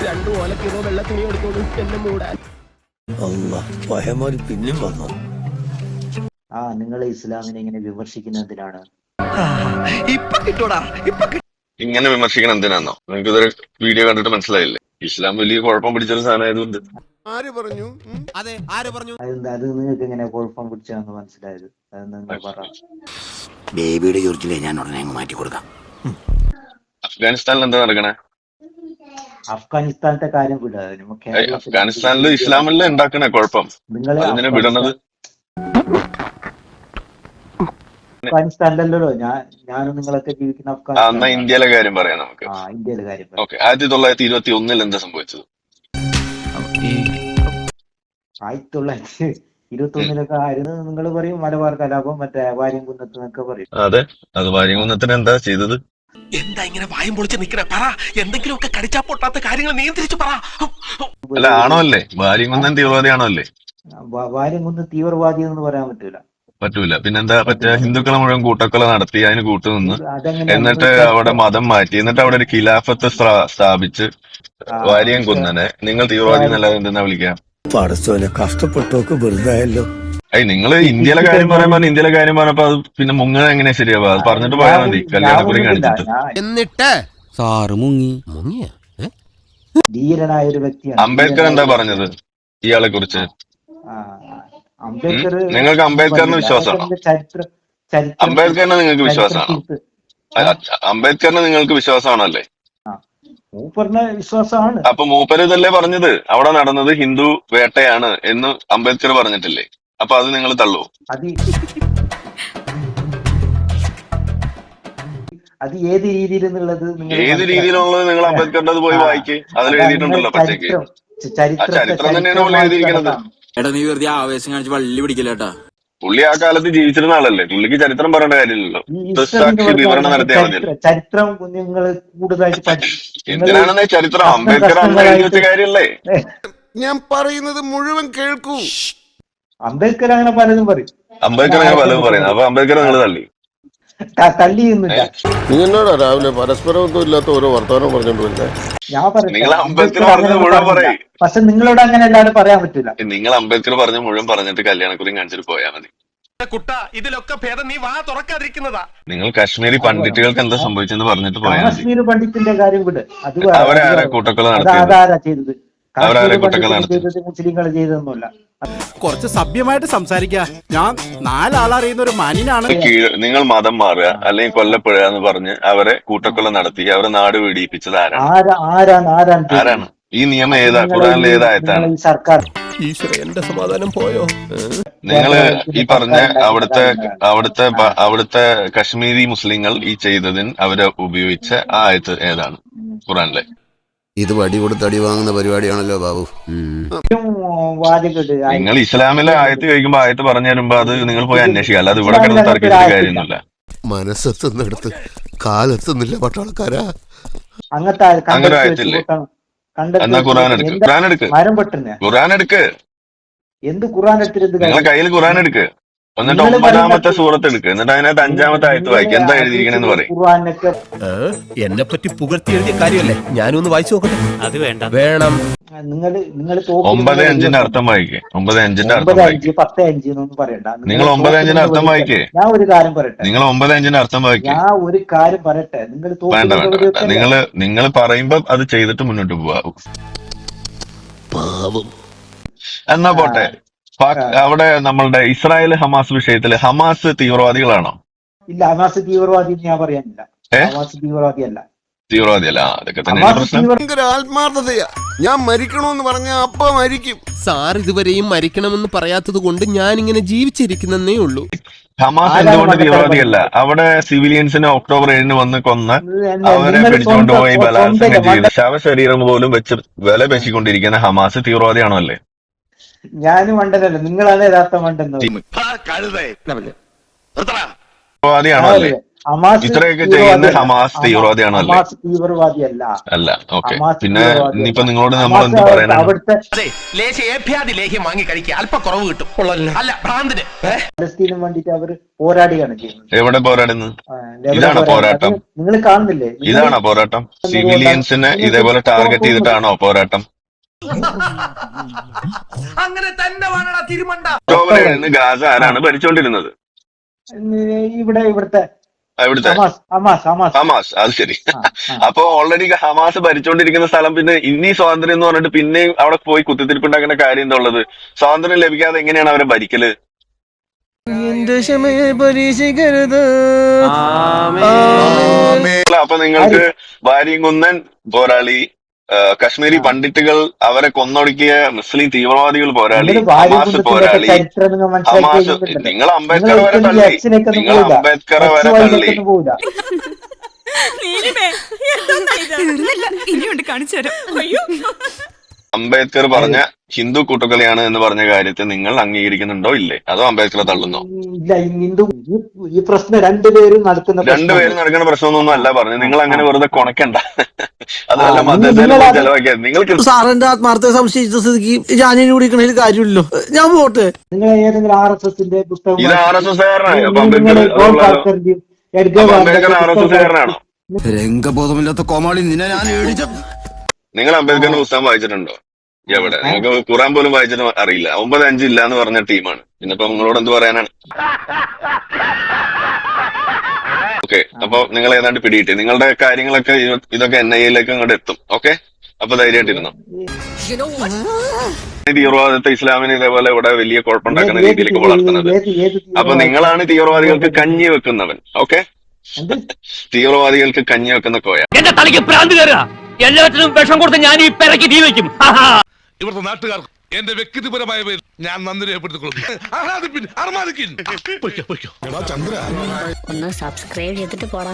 രണ്ടു ഓലക്കിലോ വെള്ള തുണി എടുത്തോളൂ എന്നെ മൂടാൻ. പിന്നെയും വന്നു. നിങ്ങൾ ഇസ്ലാമിനെ ഇങ്ങനെ വിമർശിക്കുന്നതിനാണ്. ഇങ്ങനെ വിമർശിക്കണം എന്തിനാന്നോ? നിങ്ങൾക്ക് ഇതൊരു വീഡിയോ കണ്ടിട്ട് മനസ്സിലായില്ലേ? ഇസ്ലാം വലിയ കുഴപ്പം പിടിച്ചൊരു സാധനമായതുകൊണ്ട്. ആര് പറഞ്ഞു? അതെ, ആര് പറഞ്ഞു? അത് നിങ്ങൾക്ക് എങ്ങനെ കുഴപ്പം പിടിച്ചാന്ന് മനസ്സിലായത്? ബേബിയുടെ ചോർച്ചിലെ ഞാൻ ഉടനെ മാറ്റി കൊടുക്കാം. അഫ്ഗാനിസ്ഥാനിൽ എന്താ നടക്കണേ? അഫ്ഗാനിസ്ഥാനത്തെ കാര്യം വിടുക. അഫ്ഗാനിസ്ഥാനില് ഇസ്ലാമല്ലേ ഉണ്ടാക്കണേ കുഴപ്പം? അതിനെ വിടണത് അഫ്ഗാനിസ്ഥാനിലല്ലോ ഞാനും നിങ്ങളൊക്കെ ജീവിക്കുന്ന എന്നാ ഇന്ത്യയിലെ കാര്യം പറയാം നമുക്ക്. ഇന്ത്യയിലെ കാര്യം. ഓക്കെ, 1921 എന്താ സംഭവിച്ചത്? 1921 ആയിരുന്നു. നിങ്ങൾ പറയും മലബാർ കലാപം, മറ്റേ വാര്യംകുന്നത്ത് എന്നൊക്കെ പറയും. അതെ, അത് വാര്യംകുന്നത്തിന് എന്താ ചെയ്തത്? എന്താ ഇങ്ങനെ വായും പൊളിച്ച് നിക്കണ? പറ, എന്തെങ്കിലുമൊക്കെ കടിച്ചാ പൊട്ടാത്ത കാര്യങ്ങൾ നിയന്ത്രിച്ചു പറ. അല്ല, ആണോ അല്ലേ? വാര്യംകുന്നൻ തീവ്രവാദി ആണോ അല്ലേ? വാര്യംകുന്ന് തീവ്രവാദി എന്ന് പറയാൻ പറ്റൂല. പിന്നെന്താ പറ്റുക? ഹിന്ദുക്കളെ മുഴുവൻ കൂട്ടക്കൊല നടത്തി, അതിന് കൂട്ടുനിന്ന്, എന്നിട്ട് അവിടെ മതം മാറ്റി, എന്നിട്ട് അവിടെ ഒരു ഖിലാഫത്ത് സ്ഥാപിച്ച് വാര്യംകുന്നനെ നിങ്ങൾ തീവ്രവാദി എന്നല്ലാതെ എന്തെന്നാ വിളിക്കാം? കഷ്ടപ്പെട്ടോക്ക് വെറുതായല്ലോ. നിങ്ങൾ ഇന്ത്യയിലെ കാര്യം പറയുമ്പോ ഇന്ത്യയിലെ കാര്യം പറഞ്ഞപ്പോ അത് പിന്നെ മുങ്ങ എങ്ങനെ ശരിയാവുക? അത് പറഞ്ഞിട്ട് പോയാൽ മതി, കല്യാണക്കുറി കാണിച്ചിട്ട്. എന്നിട്ട് സാറ് മുങ്ങിയ ധീരനായ ഒരു വ്യക്തിയാണ്. അംബേദ്കർ എന്താ പറഞ്ഞത് ഇയാളെ കുറിച്ച്? നിങ്ങൾക്ക് അംബേദ്കറിന് വിശ്വാസമാണോ? അംബേദ്കറിനെ നിങ്ങൾക്ക് വിശ്വാസമാണോ? അംബേദ്കറിന് നിങ്ങൾക്ക് വിശ്വാസമാണല്ലേ? വിശ്വാസമാണ്. അപ്പൊ മൂപ്പര് ഇതല്ലേ പറഞ്ഞത്? അവിടെ നടന്നത് ഹിന്ദു വേട്ടയാണ് എന്ന് അംബേദ്കർ പറഞ്ഞിട്ടില്ലേ? അപ്പൊ അത് നിങ്ങൾ തള്ളൂ? അത് ഏത് രീതിയിലെന്നുള്ളത് ഏത് രീതിയിലുള്ളത് നിങ്ങൾ അംബേദ്കറിന്റെ പോയി വായിക്ക്, അതിൽ എഴുതിയിട്ടുണ്ടല്ലോ പച്ചയ്ക്ക്. ചരിത്രം തന്നെയാണ് പുള്ളി എഴുതിയിരിക്കുന്നത്. എടാ, നീ വെറുതെ ആവേശം കാണിച്ച് വള്ളി പിടിക്കല്ലേട്ടാ. പുള്ളി ആ കാലത്ത് ജീവിച്ചിരുന്ന ആളല്ലേ, പുള്ളിക്ക് ചരിത്രം പറയേണ്ട കാര്യമില്ലല്ലോ. ദൃക്സാക്ഷി വിവരണം നടത്തിയാൽ മതി. ചരിത്രം നിങ്ങൾ കൂടുതലായിട്ട് എന്തിനാണെന്നേ ചരിത്രം? അംബേദ്കർ അന്ന് എഴുതി വെച്ച കാര്യമല്ലേ? ഞാൻ പറയുന്നത് മുഴുവൻ കേൾക്കൂ. അംബേദ്കർ അങ്ങനെ പലതും പറയും. അംബേദ്കർ അങ്ങനെ പലതും പറയുന്നത്. അപ്പൊ അംബേദ്കർ നിങ്ങൾ തള്ളിയൊന്നുമില്ല. നീ എന്നോടാ രാവിലെ പരസ്പരമൊന്നും ഇല്ലാത്ത ഓരോ വർത്തമാനം പറഞ്ഞോണ്ട് ഞാൻ നിങ്ങൾ അംബേദ്കർ പറഞ്ഞ മുഴുവൻ പറയും. പക്ഷെ നിങ്ങളോട് അങ്ങനെ എല്ലാവരും പറയാൻ പറ്റില്ല. നിങ്ങൾ അംബേദ്കർ പറഞ്ഞ മുഴുവൻ പറഞ്ഞിട്ട് കല്യാണക്കുറി കാണിച്ചിട്ട് പോയാൽ മതി. ഇതിലൊക്കെ ഭേദം നീ വാ തുറക്കാതിരിക്കുന്നതാ. നിങ്ങൾ കാശ്മീരി പണ്ഡിറ്റുകൾക്ക് എന്താ സംഭവിച്ചെന്ന് പറഞ്ഞിട്ട് പോയാൽ മതി. കാശ്മീർ പണ്ഡിറ്റിന്റെ കാര്യം വിട്. അത് അവരാരാ കൂട്ടക്കൊല നടത്തിയത്? അതാരാ ചെയ്തത്? അവരാരെ കൂട്ടക്കൊല നടത്തിയത്? മുസ്ലിങ്ങൾ ചെയ്തതൊന്നുമല്ല. കുറച്ച് സഭ്യമായിട്ട് സംസാരിക്കുക. ഞാൻ 4 ആളറിയുന്ന ഒരു മാന്യനാണ്. നിങ്ങൾ മതം മാറുക അല്ലെങ്കിൽ കൊല്ലപ്പെടുക എന്ന് പറഞ്ഞ് അവരെ കൂട്ടക്കൊല നടത്തി അവരെ നാട് വെടിയിപ്പിച്ചത് ആരാണ്? ഈ നിയമം ഏതാ? ഖുർആനിൽ ഏതായത്താണ്? സർക്കാർ. ഈശ്വര, എന്റെ സമാധാനം പോയോ? നിങ്ങള് ഈ പറഞ്ഞ അവിടുത്തെ കശ്മീരി മുസ്ലിങ്ങൾ ഈ ചെയ്തതിന് അവരെ ഉപയോഗിച്ച ആ ആയത്ത് ഏതാണ് ഖുർആനിലെ? ഇത് വടി കൊടുത്ത് അടി വാങ്ങുന്ന പരിപാടിയാണല്ലോ ബാബു. നിങ്ങൾ ഇസ്ലാമിലെ ആയത്ത് കഴിക്കുമ്പോ ആയത്ത് പറഞ്ഞു തരുമ്പോ അത് നിങ്ങൾ പോയി അന്വേഷിക്കുക, അല്ലാതെ ഇവിടെ കിടന്ന് തർക്കിച്ചിട്ട് കാര്യമൊന്നുമില്ല. മനസ്സെത്തുന്നിടത്ത് കാലെത്തുന്നില്ല പട്ടാളക്കാരാ. അങ്ങനെ ആയത്തില്ലേ? എന്നാ ഖുർആൻ എടുക്ക്. എന്ത് ഖുർആൻ എടുത്തിരുന്നത്? നിങ്ങളെ കയ്യിൽ ഖുർആൻ എടുക്ക്, എന്നിട്ട് 9ാമത്തെ സൂറത്ത് എടുക്ക്, എന്നിട്ട് അതിനകത്ത് 5ാമത്തെ ആയത്ത് വായിക്കുക. എന്താ എഴുതിയിരിക്കണെന്ന് പറയും. എന്നെ പറ്റി പുകഴ്ത്തി എഴുതിയ കാര്യമല്ലേ? ഞാനൊന്ന് വായിച്ചു നോക്കട്ടെ. അത് വേണം. നിങ്ങൾ 9:5 അർത്ഥം വായിക്കേ. 9:5 അർത്ഥം വായിക്കേ. 10:5 പറയണ്ട. നിങ്ങൾ 9:5 അർത്ഥം വായിക്കേ. ഞാൻ ഒരു കാര്യം പറയട്ടെ. നിങ്ങൾ 9:5 അർത്ഥം വായിക്കേ. ഞാൻ ഒരു കാര്യം പറയട്ടെ. വേണ്ട. നിങ്ങൾ പറയുമ്പോ അത് ചെയ്തിട്ട് മുന്നോട്ട് പോവാ. എന്നാ പോട്ടെ. അവിടെ നമ്മളുടെ ഇസ്രായേൽ ഹമാസ് വിഷയത്തില് ഹമാസ് തീവ്രവാദികളാണോ? ഇല്ല, ഹമാസ് തീവ്രവാദി ഞാൻ പറയാനില്ല. ഹമാസ് തീവ്രവാദിയല്ല. അതൊക്കെ തന്നെ ആത്മാർത്ഥതയാ. ഞാൻ മരിക്കണമെന്ന് പറഞ്ഞ അപ്പ മരിക്കും. സാർ ഇതുവരെയും മരിക്കണമെന്ന് പറയാത്തത് കൊണ്ട് ഞാൻ ഇങ്ങനെ ജീവിച്ചിരിക്കുന്നേ ഉള്ളൂ. ഹമാസ് എന്തുകൊണ്ട് തീവ്രവാദിയല്ല? അവിടെ സിവിലിയൻസിനെ ഒക്ടോബർ 7 വന്ന് കൊന്ന് അവരെ പിടിച്ചുകൊണ്ടുപോയി ബലാത്സംഗം ചെയ്ത് ശവശരീരം പോലും വെച്ച് വില പേശിക്കൊണ്ടിരിക്കുന്ന ഹമാസ് തീവ്രവാദിയാണോ അല്ലേ? ഞാനും മണ്ടനല്ല, നിങ്ങളാണ് യഥാർത്ഥ മണ്ടെന്ന്. തീവ്രവാദിയാണോ അല്ലേ? ഹമാസ് ഇത്രയൊക്കെ ചെയ്യുന്ന ഹമാസ് തീവ്രവാദിയാണല്ലേ? ഹമാസ് തീവ്രവാദിയല്ല. അല്ല. ഓക്കെ. ഹമാസ് പിന്നെ തീവ്രവാദിയല്ല. ഇനിയിപ്പോ നിങ്ങളോട് നമ്മൾ ഹമാസ് എന്ത് പറയാനാണ്? അവിടുത്തെ ലേഹ്യം വാങ്ങി കഴിക്കുക അല്പ കുറവ് കിട്ടും. അല്ല ഭ്രാന്തിന് പലസ്തീനും വേണ്ടിട്ട് അവർ പോരാടുകയാണ് ചെയ്യുന്നത്. എവിടെ പോരാടുന്നു? എവിടെ ഇതാണോ പോരാട്ടം? നിങ്ങൾ കാണുന്നില്ലേ? ഇതാണോ പോരാട്ടം? സിവിലിയൻസിനെ ഇതേപോലെ ടാർഗറ്റ് ചെയ്തിട്ടാണോ പോരാട്ടം? അങ്ങനെ തന്നെ വേണടാ തിരുമണ്ട. ഒക്ടോബർ 7 ഗാസ ആരാണ് ഭരിച്ചുകൊണ്ടിരുന്നത്? ഇവിടുത്തെ എവിടുത്തെ? ഹമാസ്. അത് ശരി. അപ്പൊ ഓൾറെഡി ഹമാസ് ഭരിച്ചുകൊണ്ടിരിക്കുന്ന സ്ഥലം പിന്നെ ഇനി സ്വാതന്ത്ര്യം എന്ന് പറഞ്ഞിട്ട് പിന്നെയും അവിടെ പോയി കുത്തിത്തിരിപ്പുണ്ടാക്കുന്ന കാര്യം എന്താ ഉള്ളത്? സ്വാതന്ത്ര്യം ലഭിക്കാതെ എങ്ങനെയാണ് അവരെ ഭരിക്കല്? അപ്പൊ നിങ്ങൾക്ക് വാരിയംകുന്നൻ പോരാളി, കശ്മീരി പണ്ഡിറ്റുകൾ അവരെ കൊന്നൊടുക്കിയ മുസ്ലിം തീവ്രവാദികൾ പോരാളി, ഹമാസ് പോരാളി, ഹമാസ്. നിങ്ങൾ അംബേദ്കർ വരെ തള്ളി. നിങ്ങൾ അംബേദ്കർ വരെ തള്ളി. അംബേദ്കർ പറഞ്ഞ ഹിന്ദു കൂട്ടുകലയാണ് എന്ന് പറഞ്ഞ കാര്യത്തെ നിങ്ങൾ അംഗീകരിക്കുന്നുണ്ടോ ഇല്ലേ? അതോ അംബേദ്കറെ തള്ളുന്നോ? ഇല്ല, ഈ പ്രശ്നം രണ്ടുപേരും നടക്കുന്ന പ്രശ്നമൊന്നും അല്ല പറഞ്ഞത്. നിങ്ങൾ അങ്ങനെ വെറുതെ കൊണക്കണ്ട. അതല്ല മതത്തിൽ ചെലവാക്കിയത് നിങ്ങൾക്ക്. സാറിന്റെ ആത്മാർത്ഥ സംശയിച്ച സ്ഥിതിക്ക് ജാനിന് കുടിക്കണതിൽ കാര്യമില്ലല്ലോ. ഞാൻ പോട്ടെ. നിങ്ങൾ ഏതെങ്കിലും RSSന്റെ പുസ്തകം ഇത് RSS കാരനാണ്. അപ്പൊ അംബേദ്കർ RSS കാരനാണോ? രംഗബോധമില്ലാത്ത കോമാളി നിന്നെ ഞാൻ ഏടിച്ച. നിങ്ങൾ അംബേദ്കറിന്റെ പുസ്തകം വായിച്ചിട്ടുണ്ടോ? എവിടെ? നിങ്ങൾക്ക് ഖുറാൻ പോലും വായിച്ചിട്ട് അറിയില്ല. 9-5 ഇല്ല എന്ന് പറഞ്ഞ ടീമാണ്. പിന്നിപ്പോ നിങ്ങളോട് എന്ത് പറയാനാണ്? ഓക്കെ. അപ്പൊ നിങ്ങൾ ഏതാണ്ട് പിടികിട്ടി. നിങ്ങളുടെ കാര്യങ്ങളൊക്കെ ഇതൊക്കെ NIA-യിലേക്ക് അങ്ങോട്ട് എത്തും. ഓക്കെ. അപ്പൊ ധൈര്യമായിട്ടിരുന്നു. തീവ്രവാദത്തെ ഇസ്ലാമിന് ഇതേപോലെ ഇവിടെ വലിയ കുഴപ്പമുണ്ടാക്കുന്ന രീതിയിലേക്ക് വളർത്തുന്നത്. അപ്പൊ നിങ്ങളാണ് തീവ്രവാദികൾക്ക് കഞ്ഞി വെക്കുന്നവൻ. ഓക്കെ. തീവ്രവാദികൾക്ക് കഞ്ഞി വെക്കുന്ന കോയ. എന്റെ തലയ്ക്ക് ഭ്രാന്ത് കയറുക. എല്ലാത്തിനും വിഷം കൊടുത്ത് ഞാൻ ഈ പെരക്ക് തീ വയ്ക്കും. ഇവിടുത്തെ നാട്ടുകാർക്ക് എന്റെ വ്യക്തിപരമായ പേരിൽ ഞാൻ നന്ദി രേഖപ്പെടുത്തിക്കൊള്ളുന്നു. ഒന്ന് സബ്സ്ക്രൈബ് ചെയ്തിട്ട് പോടാ.